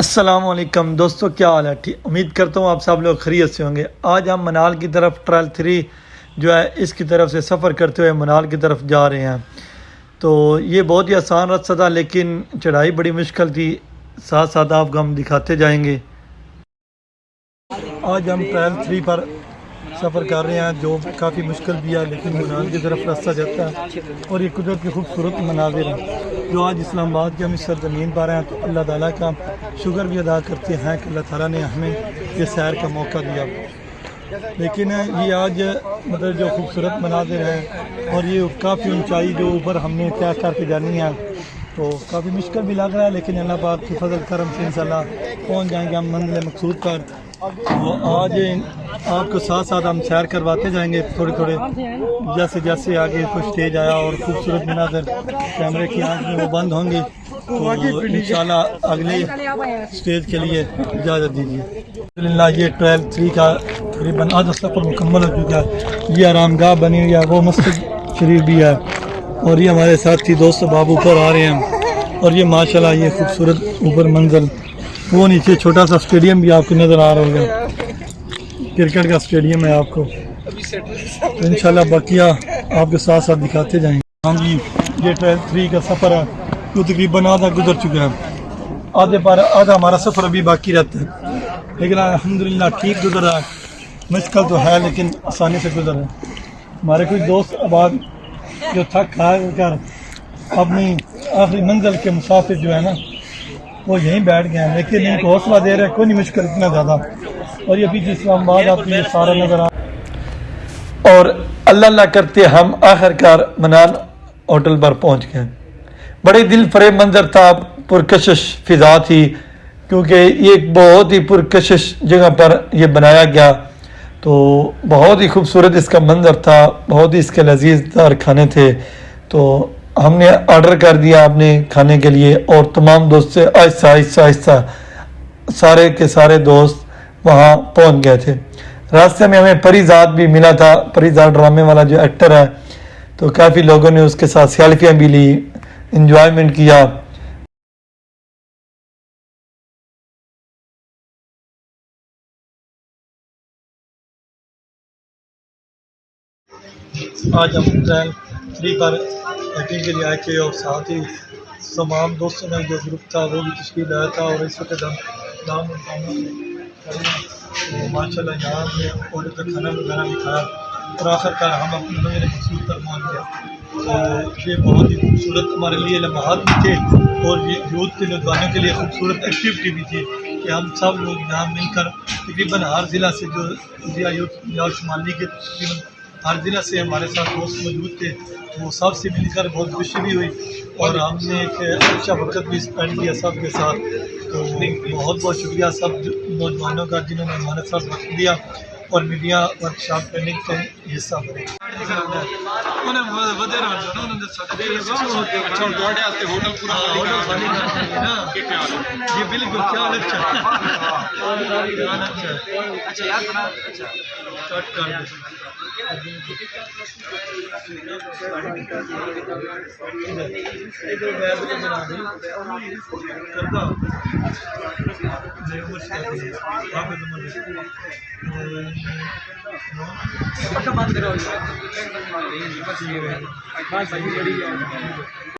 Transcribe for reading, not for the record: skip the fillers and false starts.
अस्सलामुअलैकुम दोस्तों, क्या हाल है। ठीक, उम्मीद करता हूँ आप सब लोग खैरियत से होंगे। आज हम मनाल की तरफ ट्रायल 3 जो है इसकी तरफ से सफ़र करते हुए मनाल की तरफ जा रहे हैं। तो ये बहुत ही आसान रास्ता था, लेकिन चढ़ाई बड़ी मुश्किल थी। साथ साथ आपको हम दिखाते जाएंगे। आज हम ट्रायल 3 पर सफ़र कर रहे हैं, जो काफ़ी मुश्किल भी है, लेकिन मनाल की तरफ रास्ता जाता है। और ये कुदरत के खूबसूरत मनाजिर हैं जो आज इस्लामाबाद के हम इस सरजमीन पर हैं। तो अल्लाह ताला का शुक्र भी अदा करते हैं कि अल्लाह ताला ने हमें ये सैर का मौका दिया। लेकिन ये आज मतलब जो खूबसूरत मनाजिर हैं और ये काफ़ी ऊंचाई जो ऊपर हमने तय करके जानी है, तो काफ़ी मुश्किल भी लग रहा है, लेकिन अल्लाह पाक की फजल करम से इंशाल्लाह पहुँच जाएंगे हम मंजिल मकसूद पर। तो आज आपको साथ साथ हम सैर करवाते जाएंगे थोड़े थोड़े, जैसे जैसे आगे कुछ स्टेज आया और खूबसूरत मनाजिर कैमरे की आँख में वो बंद होंगे, तो इंशाल्लाह अगले स्टेज के लिए इजाज़त दीजिए। अल्हम्दुलिल्लाह ये ट्रायल 3 का तकरीबन आधा सफ़र मुकम्मल हो चुका है। ये आरामगाह बनी हुई है, वो मस्जिद शरीफ भी है, और ये हमारे साथी दोस्त बाबू ऊपर आ रहे हैं। और ये माशाल्लाह ये खूबसूरत ऊपर मंजर, वो नीचे छोटा सा स्टेडियम भी आपको नज़र आ रहा होगा, क्रिकेट का स्टेडियम है आपको। तो इंशाल्लाह बाकिया आपके साथ साथ दिखाते जाएंगे। हाँ जी, ये ट्रायल 3 का सफ़र है जो तकरीबन आधा गुजर चुका है। आधे पर आधा हमारा सफ़र अभी बाकी रहता है, लेकिन अल्हम्दुलिल्लाह ठीक गुजर रहा है। मुश्किल तो है लेकिन आसानी से गुजर रहा है। हमारे कुछ दोस्त अब जो थक हार कर अपनी आखिरी मंजिल के मुसाफिर जो है ना, वो यहीं बैठ गए हैं, लेकिन इनको हौसला दे रहे हैं कोई नहीं मुश्किल इतना ज़्यादा। और ये पीछे इस्लामाबाद आपको ये सारा नज़र आ, और अल्लाह अल्लाह करते हम आखिरकार मनाल होटल पर पहुंच गए। बड़े दिल फरेब मंजर था, पुरकशिश फिजा थी, क्योंकि ये एक बहुत ही पुरकशिश जगह पर यह बनाया गया। तो बहुत ही खूबसूरत इसका मंजर था, बहुत ही इसके लजीजदार खाने थे। तो हमने ऑर्डर कर दिया अपने खाने के लिए, और तमाम दोस्त से आहिस्ता आहिस्ता आहिस्ता सारे के सारे दोस्त वहाँ पहुँच गए थे। रास्ते में हमें परिजात भी मिला था, परिजात ड्रामे वाला जो एक्टर है। तो काफ़ी लोगों ने उसके साथ सेल्फियाँ भी ली, इंजॉयमेंट किया। आज हम ट्रायल 3 पर बैठने के लिए आए थे, और साथ ही तमाम दोस्तों का जो ग्रुप था वो भी तशरीफ लाया था। और इस वक्त हम नाम तो माशाल्लाह यहाँ हमने ऑर्डर का खाना वगैरह भी खाया, और आखिरकार हम अपनी मंजिल मकसूद पर पहुँच गए। तो ये बहुत ही खूबसूरत हमारे लिए लम्हात भी थे, और ये यूथ के नौजवानों के लिए खूबसूरत एक्टिविटी भी थी कि हम सब लोग यहाँ मिलकर तकरीबन हर ज़िला से जो इंडिया यूथ पंजाब शुमाली के तकरीबन हर ज़िला से हमारे साथ दोस्त मौजूद थे, तो वो सब से मिलकर बहुत खुशी भी हुई, और हमने एक अच्छा वक्त भी स्पेंड किया सब के साथ। तो बहुत बहुत शुक्रिया सब नौजवानों का जिन्होंने हमारे साथ वक्त दिया और मीडिया वर्कशॉप करने के हिस्सा बने। ये बिल्कुल क्या अच्छा बंद करो।